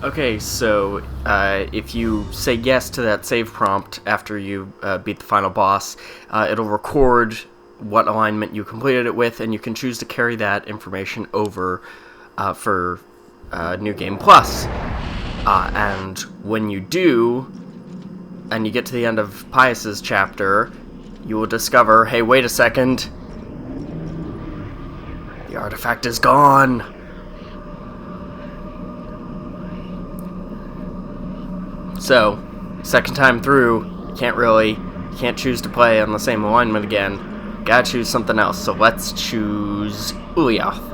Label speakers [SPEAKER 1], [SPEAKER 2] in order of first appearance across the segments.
[SPEAKER 1] Okay, so if you say yes to that save prompt after you beat the final boss, it'll record what alignment you completed it with, and you can choose to carry that information over for New Game Plus. And when you do, and you get to the end of Pius's chapter, you will discover, hey, wait a second, the artifact is gone. So, second time through, you can't choose to play on the same alignment again. Gotta choose something else, so let's choose Ulyaoth.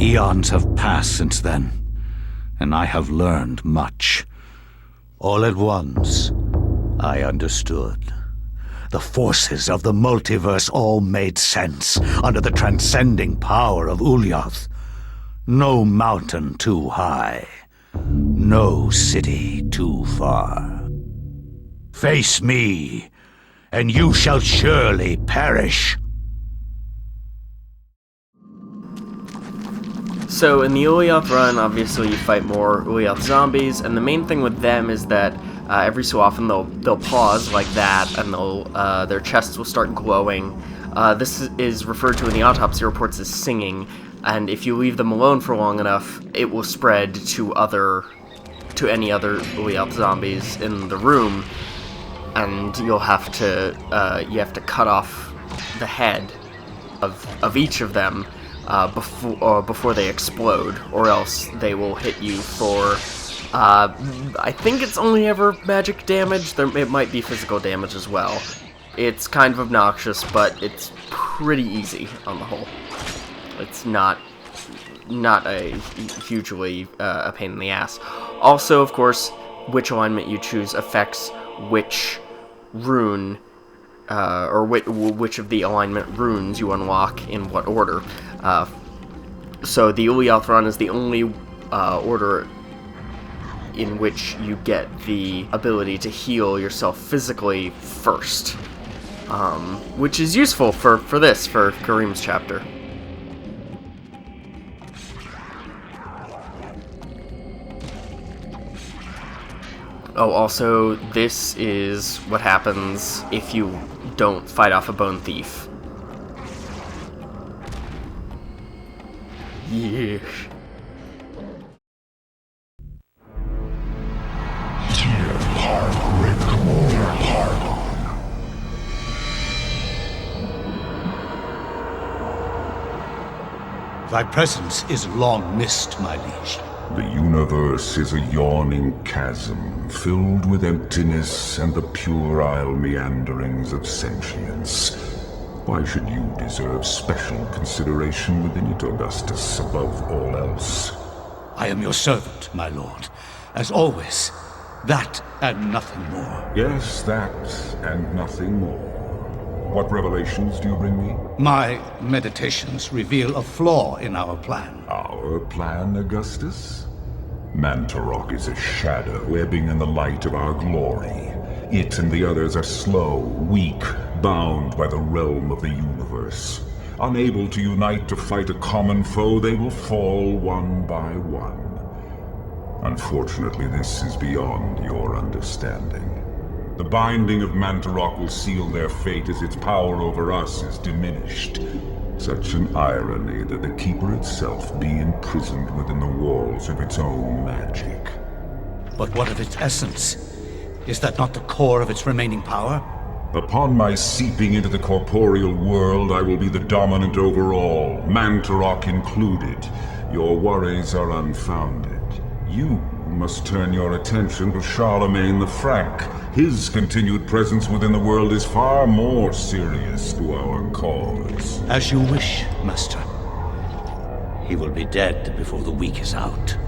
[SPEAKER 2] Eons have passed since then, and I have learned much. All at once, I understood. The forces of the multiverse all made sense under the transcending power of Ulyaoth. No mountain too high, no city too far. Face me, and you shall surely perish.
[SPEAKER 1] So in the Ulyaoth run, obviously you fight more Ulyaoth zombies, and the main thing with them is that every so often they'll pause like that, and their chests will start glowing. This is referred to in the autopsy reports as singing, and if you leave them alone for long enough, it will spread to any other Ulyaoth zombies in the room, and you have to cut off the head of each of them before they explode, or else they will hit you for, I think it's only ever magic damage. It might be physical damage as well. It's kind of obnoxious, but it's pretty easy on the whole. It's not a hugely a pain in the ass. Also, of course, which alignment you choose affects which rune or which of the alignment runes you unlock in what order. So the Ulyaoth run is the only order in which you get the ability to heal yourself physically first, which is useful for Karim's chapter. Oh, also, this is what happens if you don't fight off a bone thief. Yeah.
[SPEAKER 2] Thy presence is long missed, my liege.
[SPEAKER 3] The universe is a yawning chasm, filled with emptiness and the puerile meanderings of sentience. Why should you deserve special consideration within it, Augustus, above all else?
[SPEAKER 2] I am your servant, my lord. As always, that and nothing more.
[SPEAKER 3] Yes, that and nothing more. What revelations do you bring me?
[SPEAKER 2] My meditations reveal a flaw in our plan.
[SPEAKER 3] Our plan, Augustus? Mantarok is a shadow ebbing in the light of our glory. It and the others are slow, weak, bound by the realm of the universe. Unable to unite to fight a common foe, they will fall one by one. Unfortunately, this is beyond your understanding. The binding of Mantarok will seal their fate as its power over us is diminished. Such an irony that the Keeper itself be imprisoned within the walls of its own magic.
[SPEAKER 2] But what of its essence? Is that not the core of its remaining power?
[SPEAKER 3] Upon my seeping into the corporeal world, I will be the dominant over all, Mantarok included. Your worries are unfounded. You must turn your attention to Charlemagne the Frank. His continued presence within the world is far more serious to our cause.
[SPEAKER 2] As you wish, Master. He will be dead before the week is out.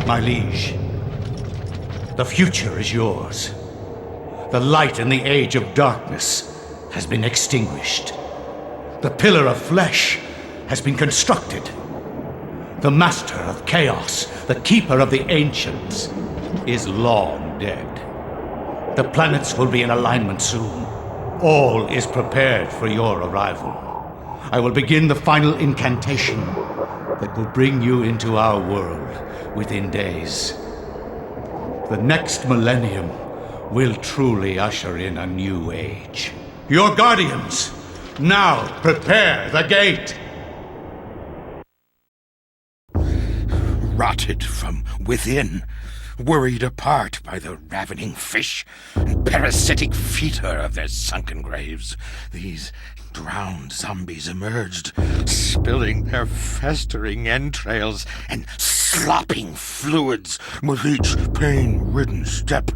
[SPEAKER 2] My liege, the future is yours. The light in the age of darkness has been extinguished. The pillar of flesh has been constructed. The master of chaos, the keeper of the ancients, is long dead. The planets will be in alignment soon. All is prepared for your arrival. I will begin the final incantation that will bring you into our world within days. The next millennium will truly usher in a new age. Your guardians, now prepare the gate!
[SPEAKER 4] Rotted from within, worried apart by the ravening fish and parasitic fetor of their sunken graves, these drowned zombies emerged, spilling their festering entrails and slopping fluids with each pain-ridden step,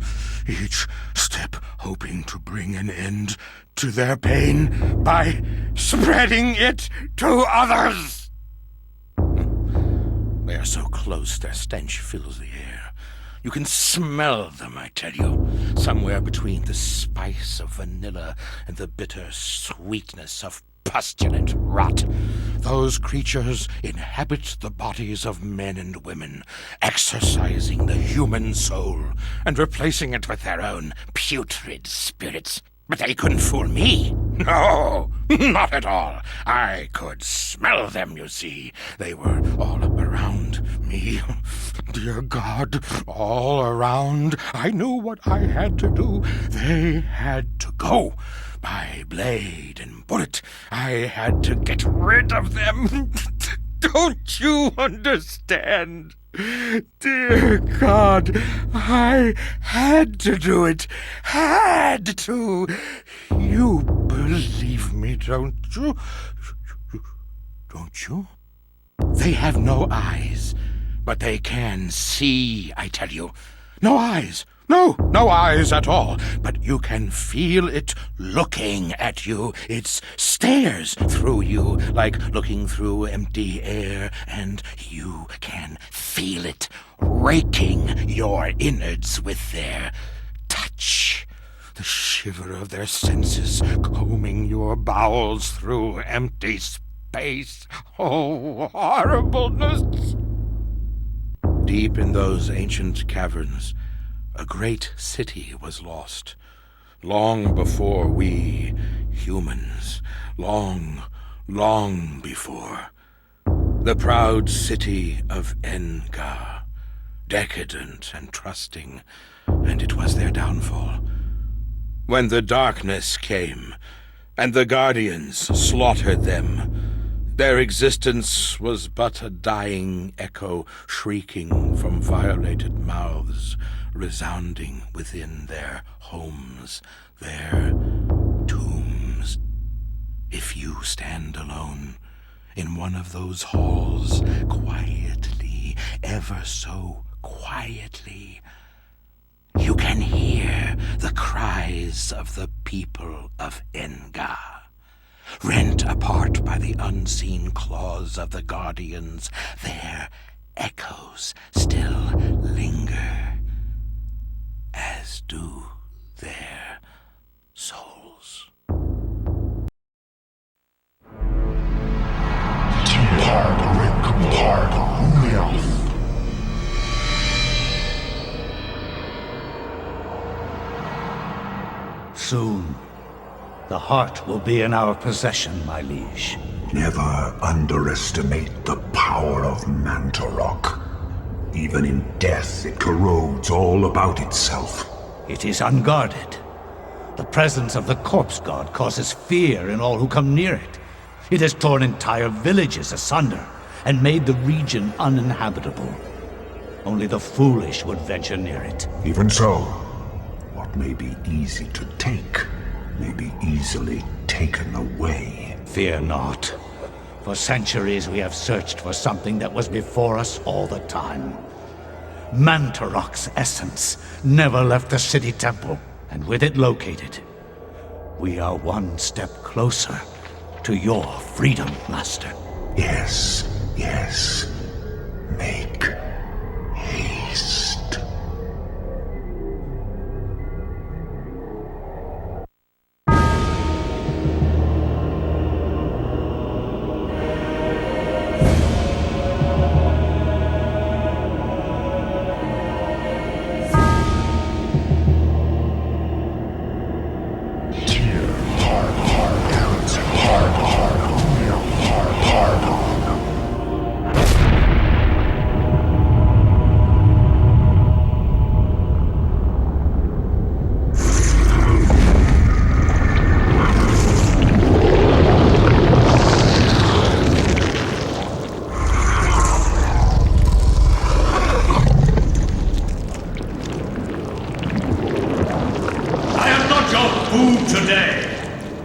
[SPEAKER 4] each step hoping to bring an end to their pain by spreading it to others. They are so close their stench fills the air. You can smell them, I tell you, somewhere between the spice of vanilla and the bitter sweetness of pustulant rot. Those creatures inhabit the bodies of men and women, exercising the human soul and replacing it with their own putrid spirits. But they couldn't fool me. No, not at all. I could smell them, you see. They were all around me. Dear God, all around. I knew what I had to do. They had to go. By blade and bullet, I had to get rid of them. Don't you understand? Dear God, I had to do it. Had to. You believe me, don't you? Don't you? They have no eyes, but they can see, I tell you. No eyes. No eyes at all, but you can feel it looking at you. It stares through you like looking through empty air, and you can feel it raking your innards with their touch. The shiver of their senses combing your bowels through empty space. Oh, horribleness! Deep in those ancient caverns, a great city was lost, long before we humans, long before. The proud city of Xel'lotath, decadent and trusting, and it was their downfall. When the darkness came, and the guardians slaughtered them, their existence was but a dying echo shrieking from violated mouths, resounding within their homes, their tombs. If you stand alone in one of those halls, quietly, ever so quietly, you can hear the cries of the people of Xel'lotath, rent apart by the unseen claws of the guardians. Their echoes still linger, as do their souls.
[SPEAKER 3] Ulyaoth.
[SPEAKER 2] Soon, the heart will be in our possession, my liege.
[SPEAKER 3] Never underestimate the power of Mantarok. Even in death, it corrodes all about itself.
[SPEAKER 2] It is unguarded. The presence of the corpse god causes fear in all who come near it. It has torn entire villages asunder and made the region uninhabitable. Only the foolish would venture near it.
[SPEAKER 3] Even so, what may be easy to take may be easily taken away.
[SPEAKER 2] Fear not. For centuries we have searched for something that was before us all the time. Mantarok's essence never left the city temple, and with it located, we are one step closer to your freedom, Master.
[SPEAKER 3] Yes, yes. Make haste.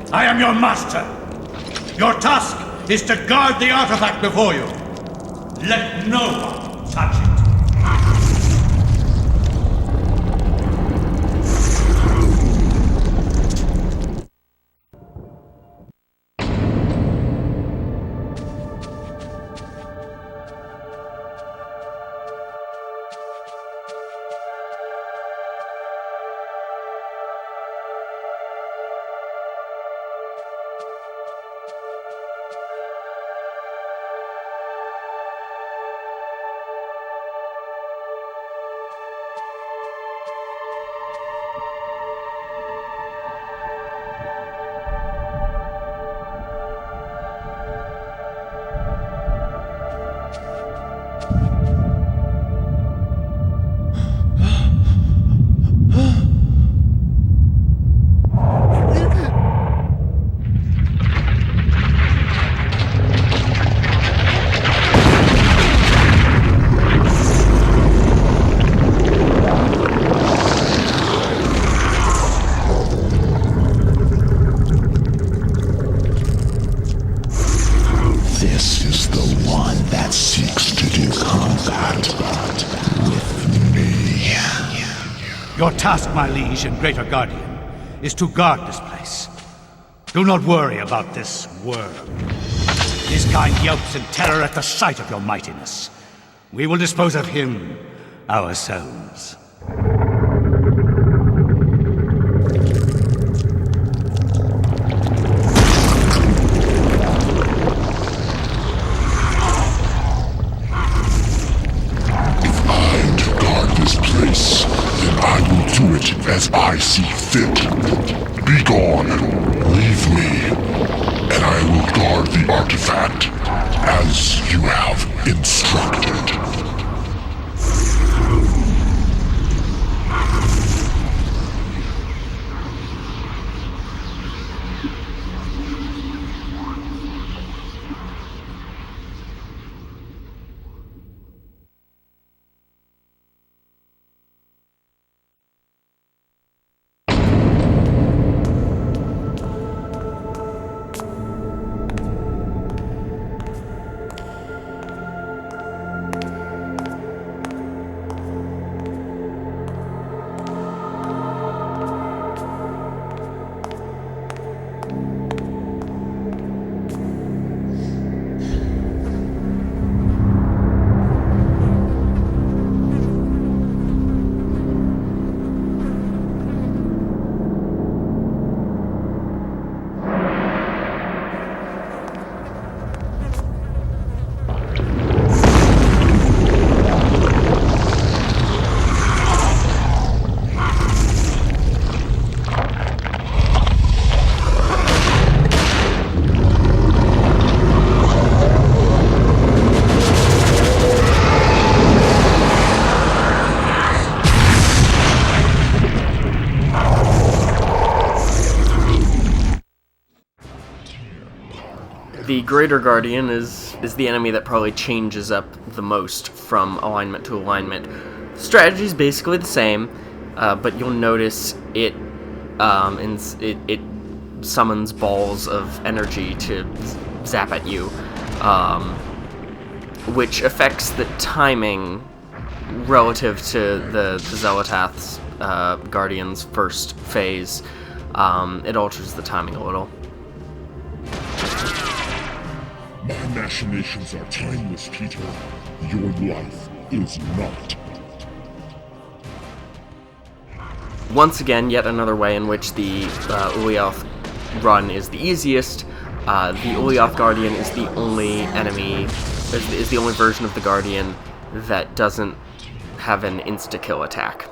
[SPEAKER 2] I am your master. Your task is to guard the artifact before you. Let no one touch it. Your task, my liege and greater guardian, is to guard this place. Do not worry about this worm. His kind yelps in terror at the sight of your mightiness. We will dispose of him ourselves.
[SPEAKER 5] Do it as I see fit. Be gone. Leave me, and I will guard the artifact as you have instructed.
[SPEAKER 1] the Greater Guardian is the enemy that probably changes up the most from alignment to alignment. The strategy is basically the same, but you'll notice it summons balls of energy to zap at you, which affects the timing relative to the Xel'lotath's Guardian's first phase. It alters the timing a little.
[SPEAKER 5] My machinations are timeless, Peter. Your life is not.
[SPEAKER 1] Once again, yet another way in which the Ulyaoth run is the easiest. The Ulyaoth Guardian is the only enemy, is the only version of the Guardian that doesn't have an insta-kill attack.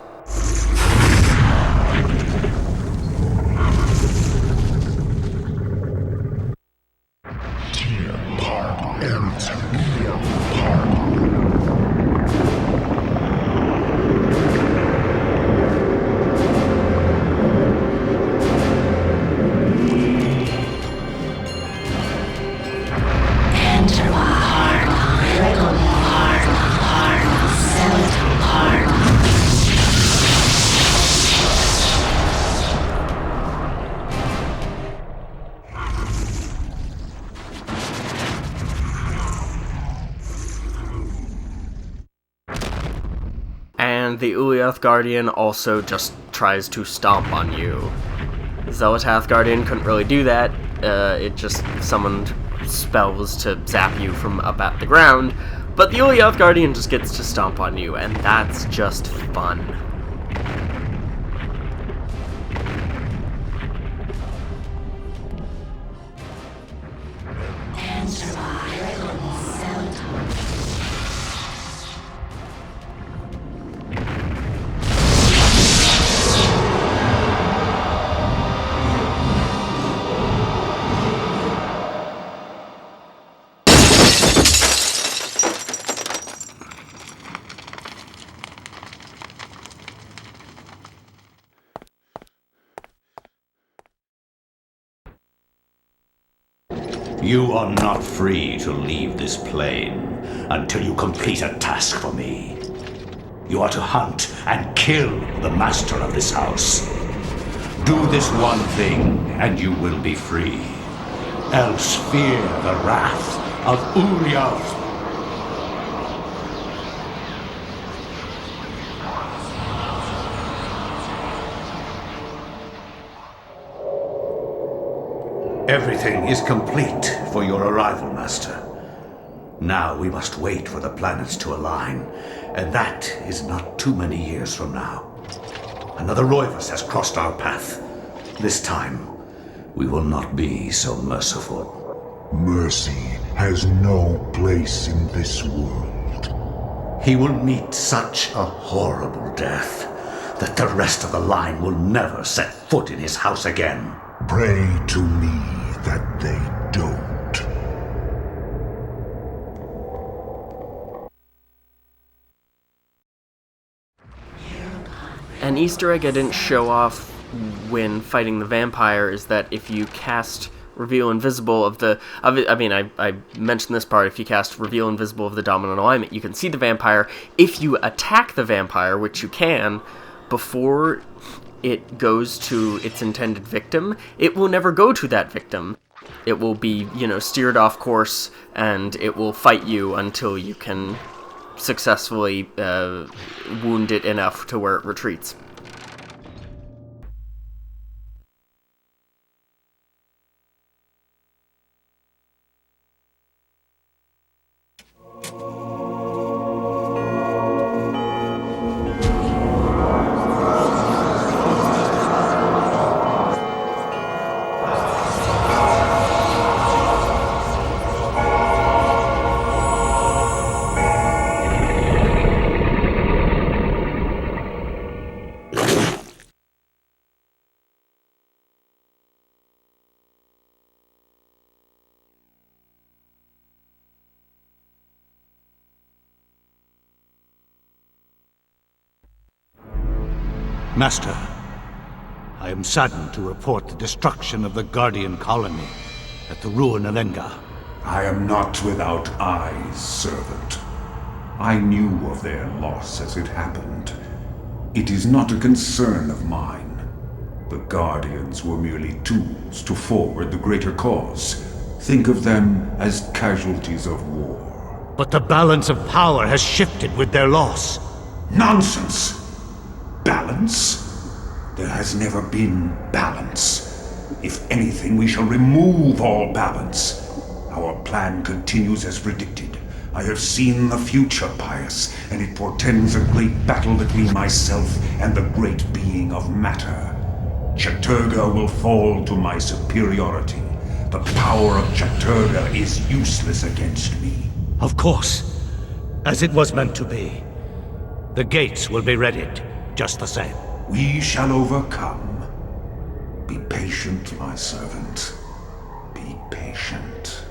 [SPEAKER 1] And the Ulyaoth Guardian also just tries to stomp on you. Xel'lotath Guardian couldn't really do that. It just summoned spells to zap you from up at the ground. But the Ulyaoth Guardian just gets to stomp on you, and that's just fun.
[SPEAKER 2] You are not free to leave this plane until you complete a task for me. You are to hunt and kill the master of this house. Do this one thing, and you will be free. Else fear the wrath of Ulyaoth. Everything is complete for your arrival, Master. Now we must wait for the planets to align, and that is not too many years from now. Another Roivus has crossed our path. This time, we will not be so merciful.
[SPEAKER 5] Mercy has no place in this world.
[SPEAKER 2] He will meet such a horrible death that the rest of the line will never set foot in his house again.
[SPEAKER 5] Pray to me that they don't.
[SPEAKER 1] An Easter egg I didn't show off when fighting the vampire is that if you cast Reveal Invisible of the... I mentioned this part, if you cast Reveal Invisible of the Dominant Alignment, you can see the vampire. If you attack the vampire, which you can, before it goes to its intended victim, it will never go to that victim. It will be, steered off course, and it will fight you until you can successfully wound it enough to where it retreats.
[SPEAKER 2] Master, I am saddened to report the destruction of the Guardian colony at the ruin of Enga.
[SPEAKER 3] I am not without eyes, servant. I knew of their loss as it happened. It is not a concern of mine. The Guardians were merely tools to forward the greater cause. Think of them as casualties of war.
[SPEAKER 2] But the balance of power has shifted with their loss.
[SPEAKER 3] Nonsense! Balance? There has never been balance. If anything, we shall remove all balance. Our plan continues as predicted. I have seen the future, Pius, and it portends a great battle between myself and the great being of matter. Chattur'gha will fall to my superiority. The power of Chattur'gha is useless against me.
[SPEAKER 2] Of course, as it was meant to be. The gates will be readied, just the same.
[SPEAKER 3] We shall overcome. Be patient, my servant. Be patient.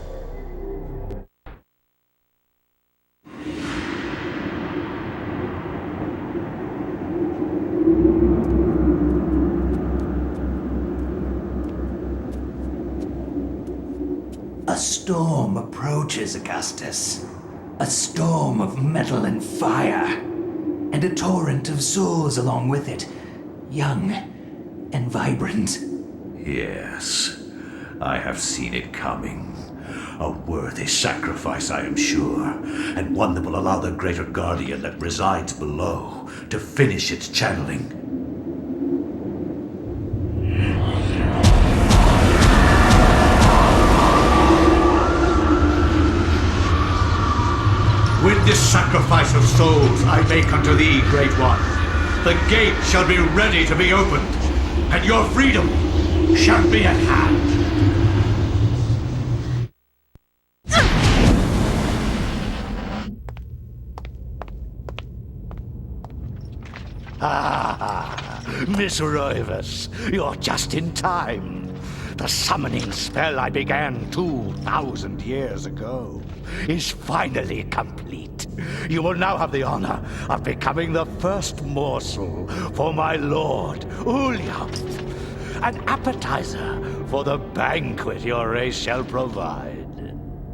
[SPEAKER 6] A storm approaches, Augustus. A storm of metal and fire. And a torrent of souls along with it. Young and vibrant.
[SPEAKER 2] Yes, I have seen it coming. A worthy sacrifice, I am sure, and one that will allow the greater guardian that resides below to finish its channeling. With this sacrifice of souls I make unto thee, Great One, the gate shall be ready to be opened, and your freedom shall be at hand. Miss Rivers, you're just in time. The summoning spell I began 2,000 years ago is finally complete. You will now have the honor of becoming the first morsel for my lord, Ulyaoth. An appetizer for the banquet your race shall provide.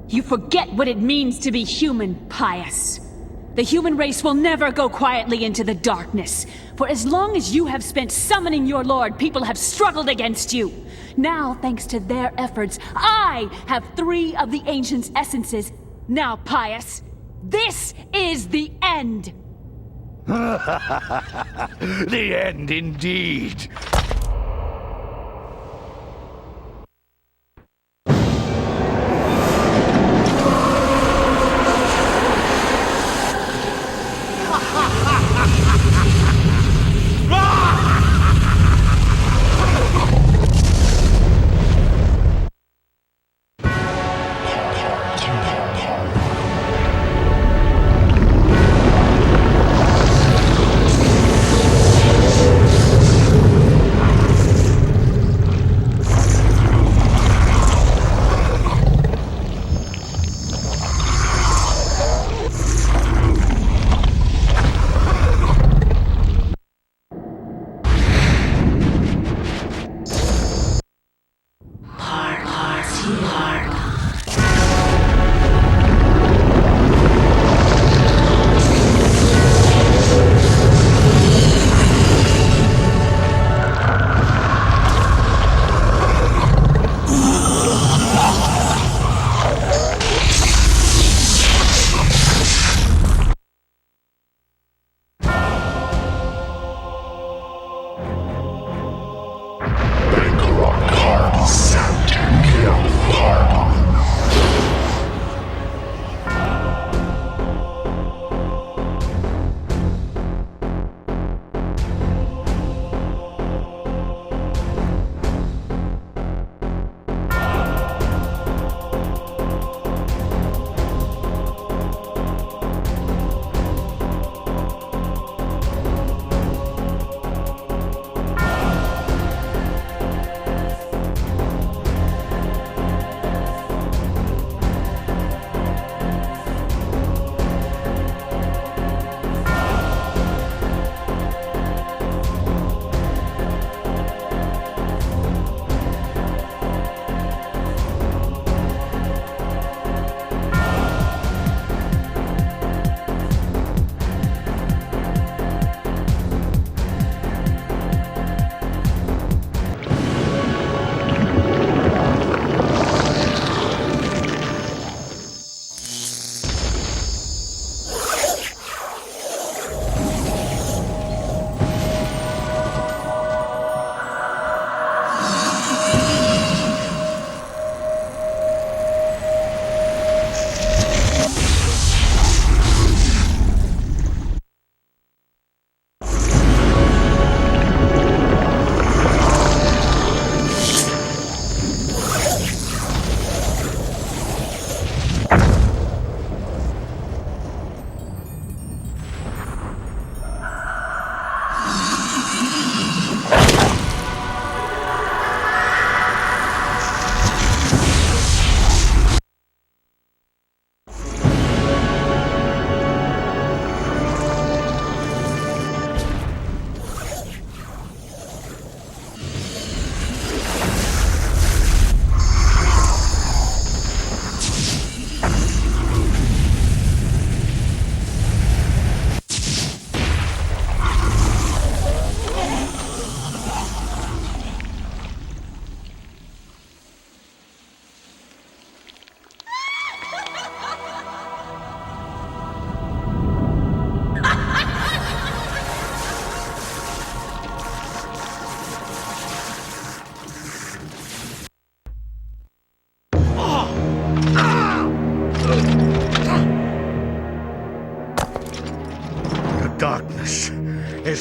[SPEAKER 7] You forget what it means to be human, Pius. The human race will never go quietly into the darkness. For as long as you have spent summoning your lord, people have struggled against you. Now, thanks to their efforts, I have 3 of the Ancient's essences. Now, Pius, this is the end!
[SPEAKER 2] The end indeed.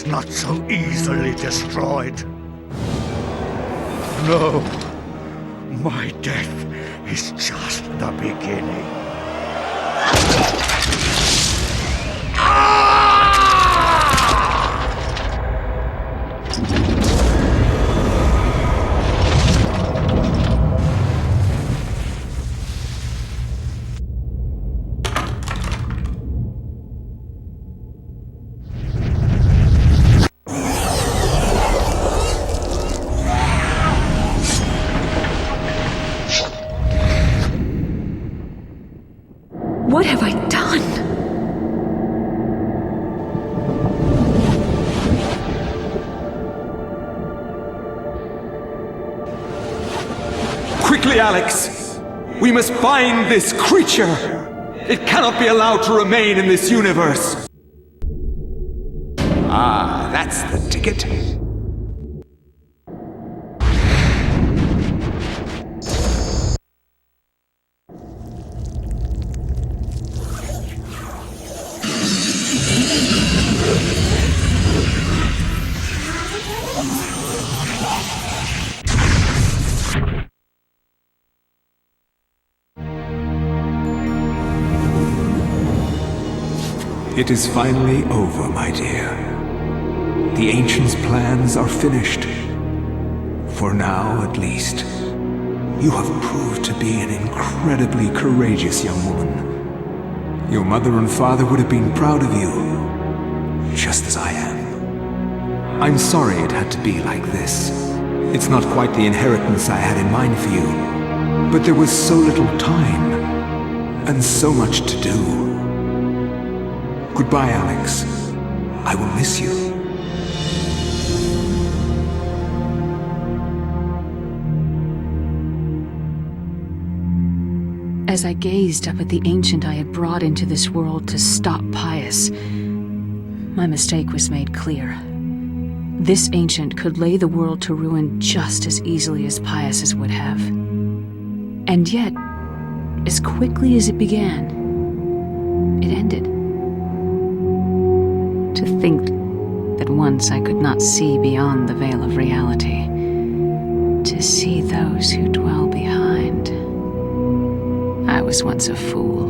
[SPEAKER 2] not so easily destroyed. No, my death is just the beginning.
[SPEAKER 7] What have I done?
[SPEAKER 8] Quickly, Alex! We must find this creature! It cannot be allowed to remain in this universe!
[SPEAKER 4] Ah, that's the ticket.
[SPEAKER 9] It is finally over, my dear. The Ancient's plans are finished. For now, at least. You have proved to be an incredibly courageous young woman. Your mother and father would have been proud of you, just as I am. I'm sorry it had to be like this. It's not quite the inheritance I had in mind for you, but there was so little time, and so much to do. Goodbye, Alex. I will miss you.
[SPEAKER 7] As I gazed up at the Ancient I had brought into this world to stop Pius, my mistake was made clear. This Ancient could lay the world to ruin just as easily as Pius's would have. And yet, as quickly as it began, it ended. To think that once I could not see beyond the veil of reality, to see those who dwell behind. I was once a fool.